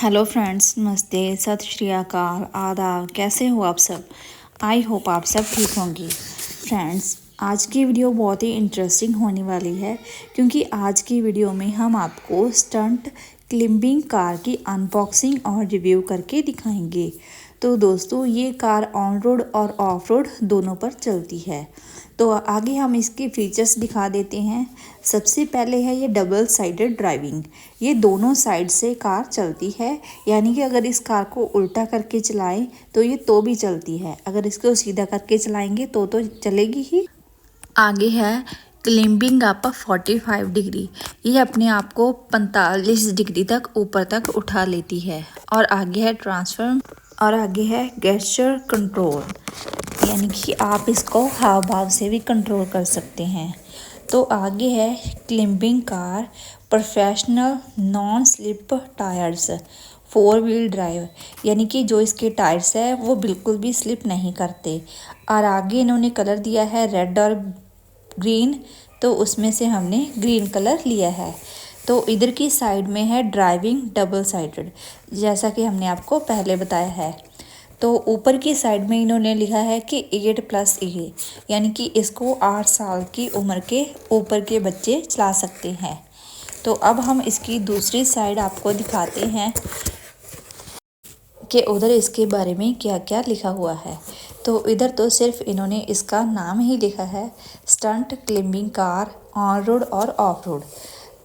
Hello friends, नमस्ते, सत श्री अकाल, आदाब। कैसे हो आप सब? आई होप आप सब ठीक होंगी। फ्रेंड्स, आज की वीडियो बहुत ही इंटरेस्टिंग होने वाली है क्योंकि आज की वीडियो में हम आपको स्टंट क्लिम्बिंग कार की अनबॉक्सिंग और रिव्यू करके दिखाएंगे। तो दोस्तों, ये कार ऑन रोड और ऑफ रोड दोनों पर चलती है। तो आगे हम इसके फीचर्स दिखा देते हैं। सबसे पहले है ये डबल साइडेड ड्राइविंग। ये दोनों साइड से कार चलती है, यानी कि अगर इस कार को उल्टा करके चलाएं तो ये तो भी चलती है, अगर इसको सीधा करके चलाएंगे तो चलेगी ही। आगे है क्लिम्बिंग अप 45 डिग्री। ये अपने आप को 45 डिग्री तक ऊपर तक उठा लेती है। और आगे है ट्रांसफॉर्म और आगे है गेस्चर कंट्रोल, यानी कि आप इसको हाव भाव से भी कंट्रोल कर सकते हैं। तो आगे है climbing car professional non slip tyres 4 wheel drive, यानी कि जो इसके टायर्स है वो बिल्कुल भी स्लिप नहीं करते। और आगे इन्होंने कलर दिया है रेड और ग्रीन, तो उसमें से हमने ग्रीन कलर लिया है। तो इधर की साइड में है ड्राइविंग डबल साइडेड, जैसा कि हमने आपको पहले बताया है। तो ऊपर की साइड में इन्होंने लिखा है कि 8+A, यानी कि इसको 8 साल की उम्र के ऊपर के बच्चे चला सकते हैं। तो अब हम इसकी दूसरी साइड आपको दिखाते हैं कि उधर इसके बारे में क्या क्या लिखा हुआ है। तो इधर तो सिर्फ इन्होंने इसका नाम ही लिखा है, stunt climbing car on road और ऑफ रोड।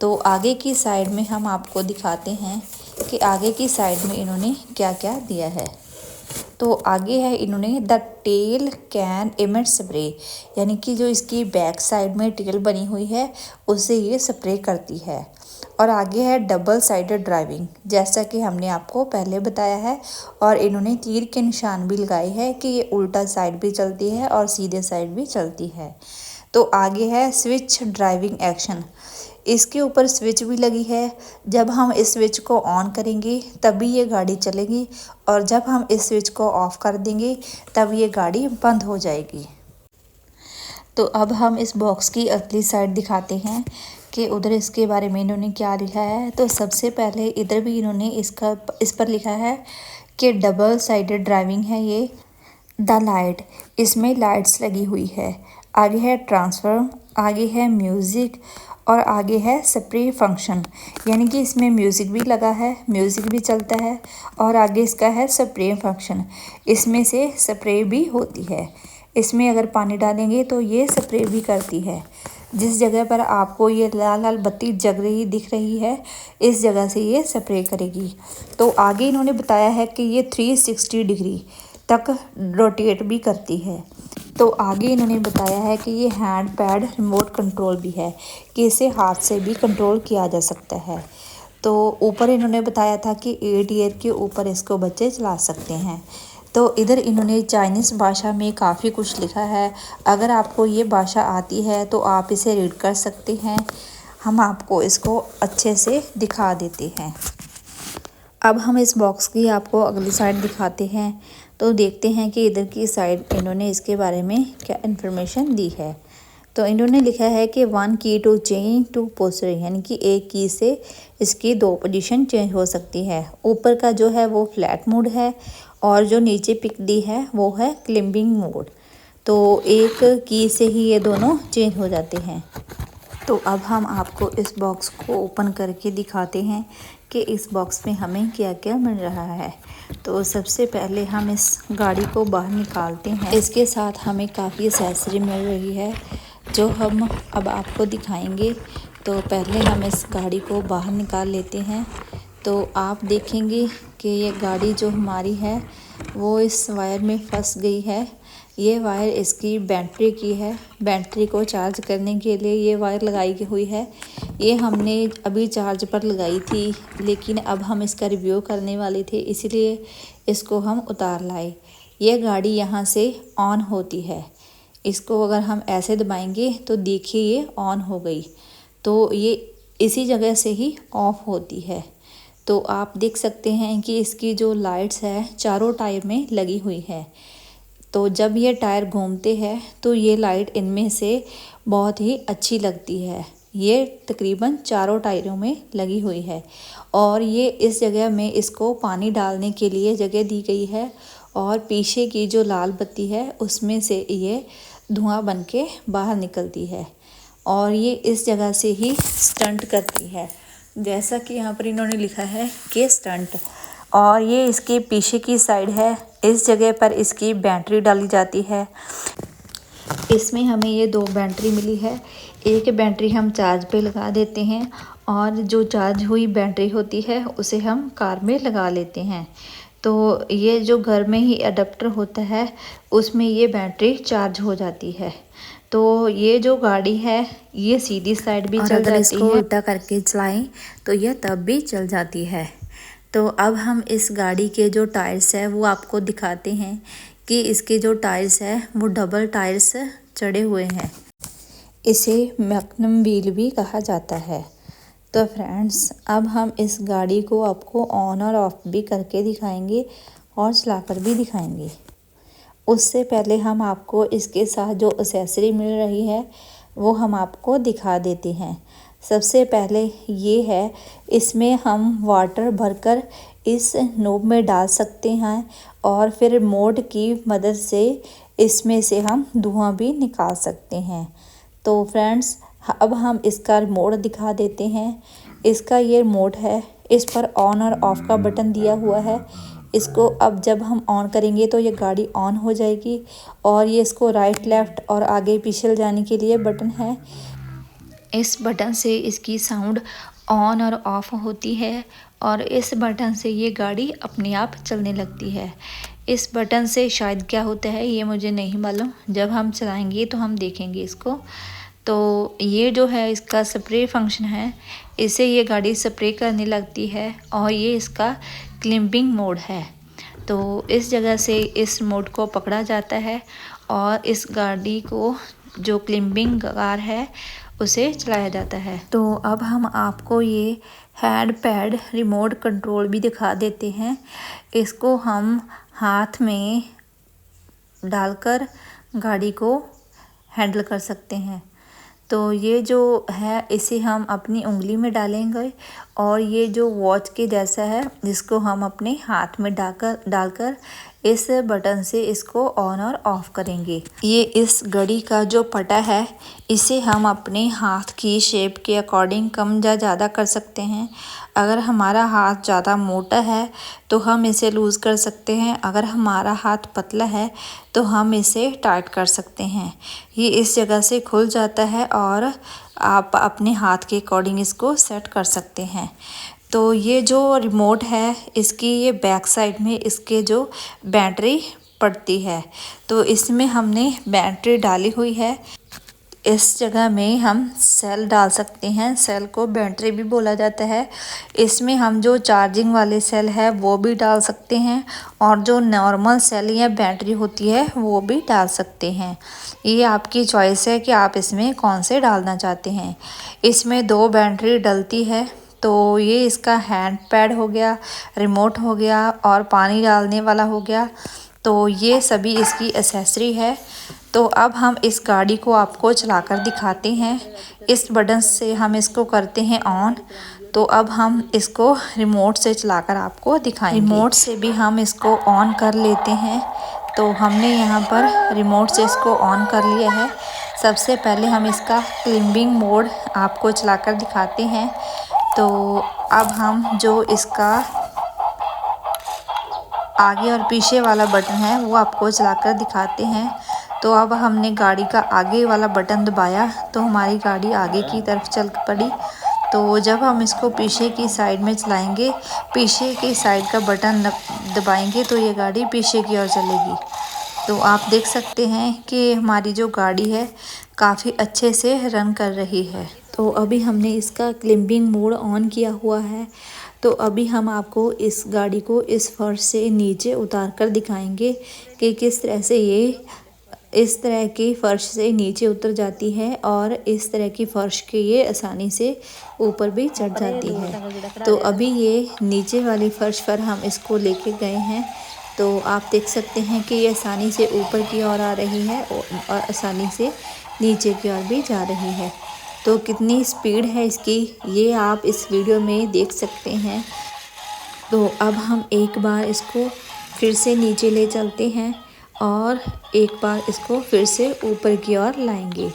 तो आगे की साइड में हम आपको दिखाते हैं कि आगे की साइड में इन्होंने क्या क्या दिया है। तो आगे है इन्होंने the tail can emit spray, यानी कि जो इसकी बैक साइड में टेल बनी हुई है उससे ये स्प्रे करती है। और आगे है डबल साइडेड ड्राइविंग, जैसा कि हमने आपको पहले बताया है। और इन्होंने तीर के निशान भी लगाए हैं कि ये उल्टा साइड भी चलती है और सीधे साइड भी चलती है। तो आगे है स्विच ड्राइविंग एक्शन, इसके ऊपर स्विच भी लगी है। जब हम इस स्विच को ऑन करेंगे तभी ये गाड़ी चलेगी, और जब हम इस स्विच को ऑफ कर देंगे तब ये गाड़ी बंद हो जाएगी। तो अब हम इस बॉक्स की अगली साइड दिखाते हैं कि उधर इसके बारे में इन्होंने क्या लिखा है। तो सबसे पहले इधर भी इन्होंने इस पर लिखा है कि डबल साइडेड ड्राइविंग है ये। द लाइट, इसमें लाइट्स लगी हुई है। आगे है ट्रांसफर, आगे है म्यूज़िक और आगे है स्प्रे फंक्शन, यानी कि इसमें म्यूज़िक भी लगा है, म्यूज़िक भी चलता है। और आगे इसका है स्प्रे फंक्शन, इसमें से स्प्रे भी होती है। इसमें अगर पानी डालेंगे तो ये स्प्रे भी करती है। जिस जगह पर आपको ये लाल लाल बत्ती जग रही दिख रही है, इस जगह से ये स्प्रे करेगी। तो आगे इन्होंने बताया है कि ये 360 डिग्री तक रोटेट भी करती है। तो आगे इन्होंने बताया है कि ये हैंड पैड रिमोट कंट्रोल भी है, कि इसे हाथ से भी कंट्रोल किया जा सकता है। तो ऊपर इन्होंने बताया था कि 8 ईयर के ऊपर इसको बच्चे चला सकते हैं। तो इधर इन्होंने चाइनीज़ भाषा में काफ़ी कुछ लिखा है। अगर आपको ये भाषा आती है तो आप इसे रीड कर सकते हैं। हम आपको इसको अच्छे से दिखा देते हैं। अब हम इस बॉक्स की आपको अगली साइड दिखाते हैं। तो देखते हैं कि इधर की साइड इन्होंने इसके बारे में क्या इन्फॉर्मेशन दी है। तो इन्होंने लिखा है कि 1 की टू चेंज टू पोस्टर, यानी कि एक की से इसकी 2 पोजीशन चेंज हो सकती है। ऊपर का जो है वो फ्लैट मोड है और जो नीचे पिक दी है वो है क्लिम्बिंग मोड। तो एक की से ही ये दोनों चेंज हो जाते हैं। तो अब हम आपको इस बॉक्स को ओपन करके दिखाते हैं कि इस बॉक्स में हमें क्या क्या मिल रहा है। तो सबसे पहले हम इस गाड़ी को बाहर निकालते हैं। इसके साथ हमें काफ़ी एक्सेसरी मिल रही है जो हम अब आपको दिखाएंगे। तो पहले हम इस गाड़ी को बाहर निकाल लेते हैं। तो आप देखेंगे कि ये गाड़ी जो हमारी है वो इस वायर में फंस गई है। ये वायर इसकी बैटरी की है, बैटरी को चार्ज करने के लिए ये वायर लगाई हुई है। ये हमने अभी चार्ज पर लगाई थी, लेकिन अब हम इसका रिव्यू करने वाले थे, इसीलिए इसको हम उतार लाए। ये गाड़ी यहाँ से ऑन होती है, इसको अगर हम ऐसे दबाएंगे तो देखिए ये ऑन हो गई। तो ये इसी जगह से ही ऑफ होती है। तो आप देख सकते हैं कि इसकी जो लाइट्स है चारों टायर में लगी हुई है। तो जब ये टायर घूमते हैं तो ये लाइट इनमें से बहुत ही अच्छी लगती है। ये तकरीबन चारों टायरों में लगी हुई है और ये इस जगह में इसको पानी डालने के लिए जगह दी गई है और पीछे की जो लाल बत्ती है उसमें से ये धुआं बन के बाहर निकलती है और ये इस जगह से ही स्टंट करती है, जैसा कि यहाँ पर इन्होंने लिखा है कि स्टंट। और ये इसके पीछे की साइड है, इस जगह पर इसकी बैटरी डाली जाती है। इसमें हमें ये 2 बैटरी मिली है, एक बैटरी हम चार्ज पे लगा देते हैं और जो चार्ज हुई बैटरी होती है उसे हम कार में लगा लेते हैं। तो ये जो घर में ही अडेप्टर होता है उसमें ये बैटरी चार्ज हो जाती है। तो ये जो गाड़ी है ये सीधी साइड भी चल जाती है, उल्टा करके चलाएं तो यह तब भी चल जाती है। तो अब हम इस गाड़ी के जो टायर्स है वो आपको दिखाते हैं कि इसके जो टायर्स है वो डबल टायर्स चढ़े हुए हैं। इसे मैग्नम व्हील भी कहा जाता है। तो फ्रेंड्स, अब हम इस गाड़ी को आपको ऑन और ऑफ भी करके दिखाएंगे और चलाकर भी दिखाएंगे। उससे पहले हम आपको इसके साथ जो एक्सेसरी मिल रही है वो हम आपको दिखा देते हैं। सबसे पहले ये है, इसमें हम वाटर भरकर इस नोब में डाल सकते हैं और फिर रिमोट की मदद से इसमें से हम धुआं भी निकाल सकते हैं। तो फ्रेंड्स, अब हम इसका रिमोट दिखा देते हैं। इसका ये रिमोट है, इस पर ऑन और ऑफ का बटन दिया हुआ है। इसको अब जब हम ऑन करेंगे तो ये गाड़ी ऑन हो जाएगी और ये इसको राइट लेफ़्ट और आगे पीछे जाने के लिए बटन है। इस बटन से इसकी साउंड ऑन और ऑफ होती है और इस बटन से ये गाड़ी अपने आप चलने लगती है। इस बटन से शायद क्या होता है ये मुझे नहीं मालूम, जब हम चलाएंगे तो हम देखेंगे इसको। तो ये जो है इसका स्प्रे फंक्शन है, इससे ये गाड़ी स्प्रे करने लगती है और ये इसका क्लिपिंग मोड है। तो इस जगह से इस मोड को पकड़ा जाता है और इस गाड़ी को जो क्लिपिंग कार है उसे चलाया जाता है। तो अब हम आपको ये हैंड पैड रिमोट कंट्रोल भी दिखा देते हैं। इसको हम हाथ में डालकर गाड़ी को हैंडल कर सकते हैं। तो ये जो है इसे हम अपनी उंगली में डालेंगे और ये जो वॉच के जैसा है जिसको हम अपने हाथ में डालकर इस बटन से इसको ऑन और ऑफ करेंगे। ये इस घड़ी का जो पटा है इसे हम अपने हाथ की शेप के अकॉर्डिंग कम या ज़्यादा कर सकते हैं। अगर हमारा हाथ ज़्यादा मोटा है तो हम इसे लूज़ कर सकते हैं, अगर हमारा हाथ पतला है तो हम इसे टाइट कर सकते हैं। ये इस जगह से खुल जाता है और आप अपने हाथ के अकॉर्डिंग इसको सेट कर सकते हैं। तो ये जो रिमोट है इसकी ये बैक साइड में इसके जो बैटरी पड़ती है, तो इसमें हमने बैटरी डाली हुई है। इस जगह में हम सेल डाल सकते हैं, सेल को बैटरी भी बोला जाता है। इसमें हम जो चार्जिंग वाले सेल है वो भी डाल सकते हैं और जो नॉर्मल सेल या बैटरी होती है वो भी डाल सकते हैं। ये आपकी चॉइस है कि आप इसमें कौन से डालना चाहते हैं। इसमें 2 बैटरी डलती है। तो ये इसका हैंड पैड हो गया, रिमोट हो गया और पानी डालने वाला हो गया। तो ये सभी इसकी एक्सेसरी है। तो अब हम इस गाड़ी को आपको चलाकर दिखाते हैं। इस बटन से हम इसको करते हैं ऑन। तो अब हम इसको रिमोट से चलाकर आपको दिखाएंगे। रिमोट से भी हम इसको ऑन कर लेते हैं। तो हमने यहाँ पर रिमोट से इसको ऑन कर लिया है। सबसे पहले हम इसका क्लिपिंग मोड आपको चलाकर दिखाते हैं। तो अब हम जो इसका आगे और पीछे वाला बटन है वो आपको चलाकर दिखाते हैं। तो अब हमने गाड़ी का आगे वाला बटन दबाया तो हमारी गाड़ी आगे की तरफ चल पड़ी। तो जब हम इसको पीछे की साइड में चलाएंगे, पीछे की साइड का बटन दबाएंगे तो ये गाड़ी पीछे की ओर चलेगी। तो आप देख सकते हैं कि हमारी जो गाड़ी है काफ़ी अच्छे से रन कर रही है। तो अभी हमने इसका क्लिपिंग मोड ऑन किया हुआ है। तो अभी हम आपको इस गाड़ी को इस फर्श से नीचे उतार कर दिखाएंगे कि किस तरह से ये इस तरह के फ़र्श से नीचे उतर जाती है और इस तरह की फ़र्श के ये आसानी से ऊपर भी चढ़ जाती है। तो अभी ये नीचे वाली फ़र्श पर हम इसको लेके गए हैं। तो आप देख सकते हैं कि ये आसानी से ऊपर की ओर आ रही है और आसानी से नीचे की ओर भी जा रही है। तो कितनी स्पीड है इसकी ये आप इस वीडियो में देख सकते हैं। तो अब हम एक बार इसको फिर से नीचे ले चलते हैं और एक बार इसको फिर से ऊपर की ओर लाएंगे।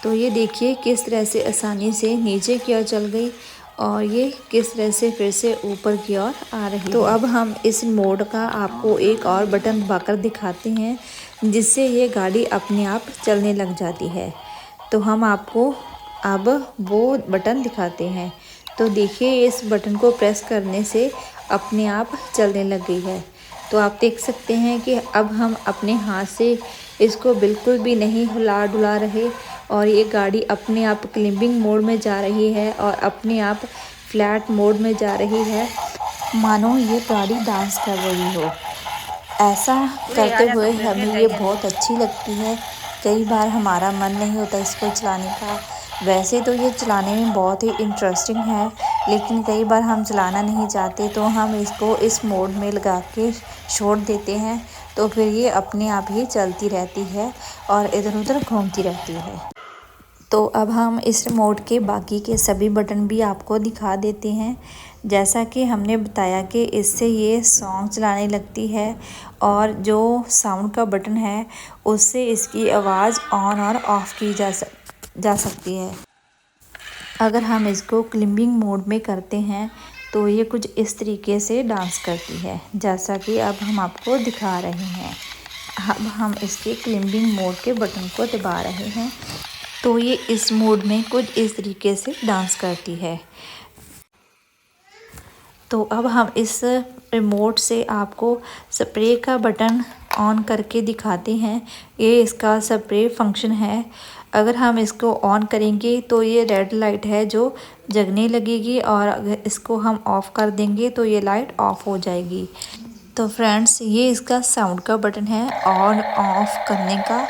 तो ये देखिए किस तरह से आसानी से नीचे की ओर चल गई और ये किस तरह से फिर से ऊपर की ओर आ रही। तो अब हम इस मोड का आपको एक और बटन दबाकर दिखाते हैं जिससे ये गाड़ी अपने आप चलने लग जाती है। तो हम आपको अब वो बटन दिखाते हैं। तो देखिए इस बटन को प्रेस करने से अपने आप चलने लग गई है। तो आप देख सकते हैं कि अब हम अपने हाथ से इसको बिल्कुल भी नहीं हिला डुला रहे और ये गाड़ी अपने आप क्लिम्बिंग मोड में जा रही है और अपने आप फ्लैट मोड में जा रही है, मानो ये गाड़ी डांस कर रही हो। ऐसा करते हुए हमें ये बहुत अच्छी लगती है। कई बार हमारा मन नहीं होता इसको चलाने का। वैसे तो ये चलाने में बहुत ही इंटरेस्टिंग है, लेकिन कई बार हम चलाना नहीं चाहते तो हम इसको इस मोड में लगा के छोड़ देते हैं। तो फिर ये अपने आप ही चलती रहती है और इधर उधर घूमती रहती है। तो अब हम इस मोड के बाकी के सभी बटन भी आपको दिखा देते हैं। जैसा कि हमने बताया कि इससे ये सॉन्ग चलाने लगती है और जो साउंड का बटन है उससे इसकी आवाज़ ऑन और ऑफ़ की जा सकती है। अगर हम इसको क्लिम्बिंग मोड में करते हैं तो ये कुछ इस तरीके से डांस करती है, जैसा कि अब हम आपको दिखा रहे हैं। अब हम इसके क्लिम्बिंग मोड के बटन को दबा रहे हैं तो ये इस मोड में कुछ इस तरीके से डांस करती है। तो अब हम इस रिमोट से आपको स्प्रे का बटन ऑन करके दिखाते हैं। ये इसका स्प्रे फंक्शन है। अगर हम इसको ऑन करेंगे तो ये रेड लाइट है जो जगने लगेगी और अगर इसको हम ऑफ़ कर देंगे तो ये लाइट ऑफ़ हो जाएगी। तो फ्रेंड्स ये इसका साउंड का बटन है ऑन ऑफ़ करने का।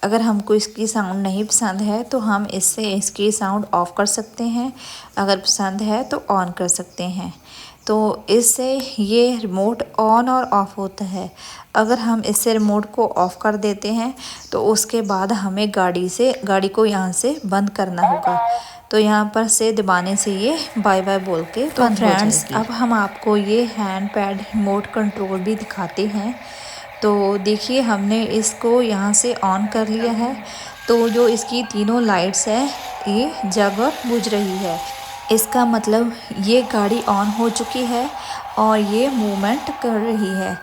अगर हमको इसकी साउंड नहीं पसंद है तो हम इससे इसकी साउंड ऑफ़ कर सकते हैं, अगर पसंद है तो ऑन कर सकते हैं। तो इससे ये रिमोट ऑन और ऑफ़ होता है। अगर हम इससे रिमोट को ऑफ़ कर देते हैं तो उसके बाद हमें गाड़ी को यहाँ से बंद करना होगा। तो यहाँ पर से दबाने से ये बाय बाय बोल के बंद हो जाएगी। अब हम आपको ये हैंड पैड रिमोट कंट्रोल भी दिखाते हैं। तो देखिए हमने इसको यहाँ से ऑन कर लिया है। तो जो इसकी तीनों लाइट्स है ये जग और बुझ रही है। इसका मतलब ये गाड़ी ऑन हो चुकी है और ये मूवमेंट कर रही है।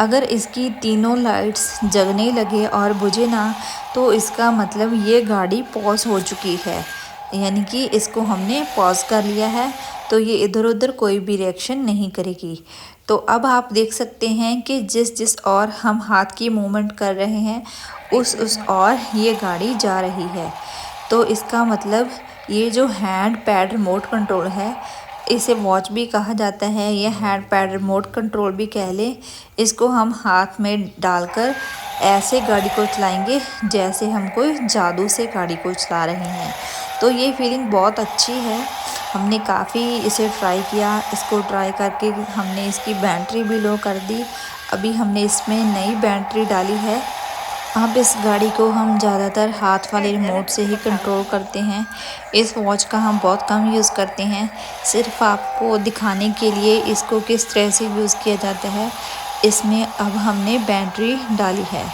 अगर इसकी तीनों लाइट्स जगने लगे और बुझे ना तो इसका मतलब ये गाड़ी पॉज हो चुकी है, यानी कि इसको हमने पॉज कर लिया है। तो ये इधर उधर कोई भी रिएक्शन नहीं करेगी। तो अब आप देख सकते हैं कि जिस और हम हाथ की मूवमेंट कर रहे हैं उस और ये गाड़ी जा रही है। तो इसका मतलब ये जो हैंड पैड रिमोट कंट्रोल है, इसे वॉच भी कहा जाता है, ये हैंड पैड रिमोट कंट्रोल भी कह लें। इसको हम हाथ में डालकर ऐसे गाड़ी को चलाएंगे जैसे हम कोई जादू से गाड़ी को चला रहे हैं। तो ये फीलिंग बहुत अच्छी है। हमने काफ़ी इसे ट्राई किया। इसको ट्राई करके हमने इसकी बैटरी भी लो कर दी। अभी हमने इसमें नई बैटरी डाली है। अब इस गाड़ी को हम ज़्यादातर हाथ वाले रिमोट से ही कंट्रोल करते हैं। इस वॉच का हम बहुत कम यूज़ करते हैं, सिर्फ आपको दिखाने के लिए इसको किस तरह से यूज़ किया जाता है। इसमें अब हमने बैटरी डाली है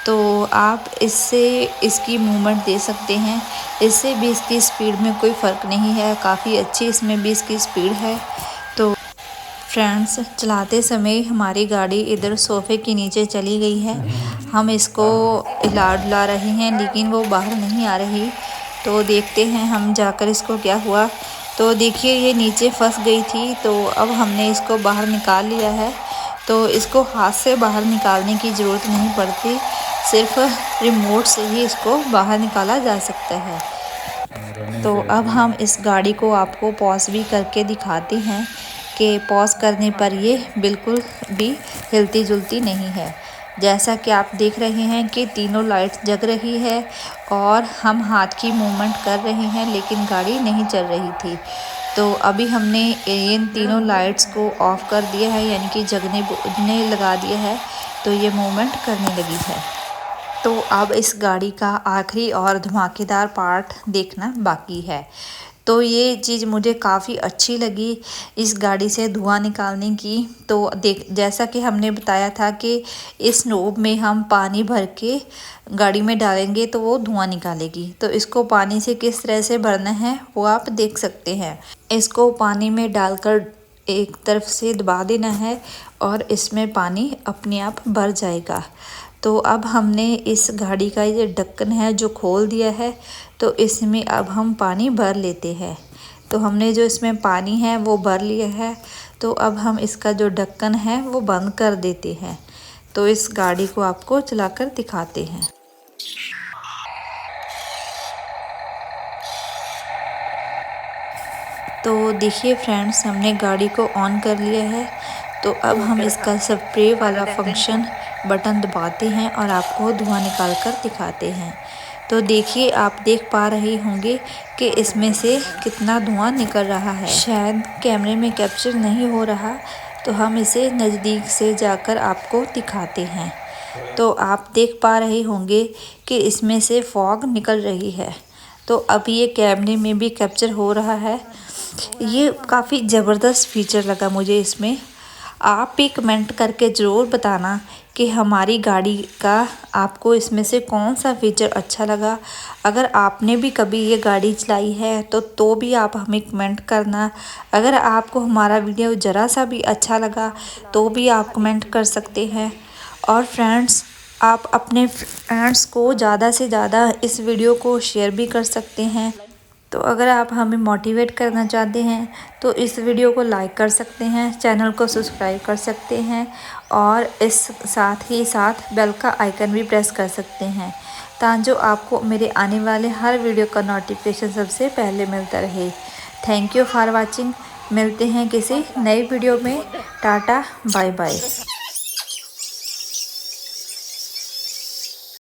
तो आप इससे इसकी मूवमेंट दे सकते हैं। इससे भी इसकी स्पीड में कोई फ़र्क नहीं है, काफ़ी अच्छी इसमें भी इसकी स्पीड है। तो फ्रेंड्स चलाते समय हमारी गाड़ी इधर सोफ़े के नीचे चली गई है। हम इसको हिला डुला रहे हैं लेकिन वो बाहर नहीं आ रही। तो देखते हैं हम जाकर इसको क्या हुआ। तो देखिए ये नीचे फंस गई थी। तो अब हमने इसको बाहर निकाल लिया है। तो इसको हाथ से बाहर निकालने की ज़रूरत नहीं पड़ती, सिर्फ रिमोट से ही इसको बाहर निकाला जा सकता है। तो अब हम इस गाड़ी को आपको पॉज भी करके दिखाते हैं कि पॉज करने पर ये बिल्कुल भी हिलती जुलती नहीं है। जैसा कि आप देख रहे हैं कि तीनों लाइट्स जग रही है और हम हाथ की मूवमेंट कर रहे हैं लेकिन गाड़ी नहीं चल रही थी। तो अभी हमने इन तीनों लाइट्स को ऑफ़ कर दिया है, यानी कि जगने बुझने लगा दिया है। तो ये मूवमेंट करने लगी है। तो अब इस गाड़ी का आखिरी और धमाकेदार पार्ट देखना बाकी है। तो ये चीज़ मुझे काफ़ी अच्छी लगी इस गाड़ी से धुआं निकालने की। तो जैसा कि हमने बताया था कि इस नोब में हम पानी भर के गाड़ी में डालेंगे तो वो धुआं निकालेगी। तो इसको पानी से किस तरह से भरना है वो आप देख सकते हैं। इसको पानी में डालकर एक तरफ से दबा देना है और इसमें पानी अपने आप भर जाएगा। तो अब हमने इस गाड़ी का ये ढक्कन है जो खोल दिया है, तो इसमें अब हम पानी भर लेते हैं। तो हमने जो इसमें पानी है वो भर लिया है। तो अब हम इसका जो ढक्कन है वो बंद कर देते हैं। तो इस गाड़ी को आपको चलाकर दिखाते हैं। तो देखिए फ्रेंड्स, हमने गाड़ी को ऑन कर लिया है। तो अब हम इसका स्प्रे वाला फंक्शन बटन दबाते हैं और आपको धुआं निकाल कर दिखाते हैं। तो देखिए, आप देख पा रहे होंगे कि इसमें से कितना धुआं निकल रहा है। शायद कैमरे में कैप्चर नहीं हो रहा, तो हम इसे नज़दीक से जाकर आपको दिखाते हैं। तो आप देख पा रहे होंगे कि इसमें से फॉग निकल रही है। तो अब ये कैमरे में भी कैप्चर हो रहा है। ये काफ़ी ज़बरदस्त फीचर लगा मुझे इसमें। आप भी कमेंट करके ज़रूर बताना कि हमारी गाड़ी का आपको इसमें से कौन सा फीचर अच्छा लगा। अगर आपने भी कभी ये गाड़ी चलाई है तो भी आप हमें कमेंट करना। अगर आपको हमारा वीडियो ज़रा सा भी अच्छा लगा तो भी आप कमेंट कर सकते हैं। और फ्रेंड्स, आप अपने फ्रेंड्स को ज़्यादा से ज़्यादा इस वीडियो को शेयर भी कर सकते हैं। तो अगर आप हमें मोटिवेट करना चाहते हैं तो इस वीडियो को लाइक कर सकते हैं, चैनल को सब्सक्राइब कर सकते हैं और इस साथ ही साथ बेल का आइकन भी प्रेस कर सकते हैं, ताकि आपको मेरे आने वाले हर वीडियो का नोटिफिकेशन सबसे पहले मिलता रहे। Thank you for watching. मिलते हैं किसी नई वीडियो में। टाटा बाय बाय।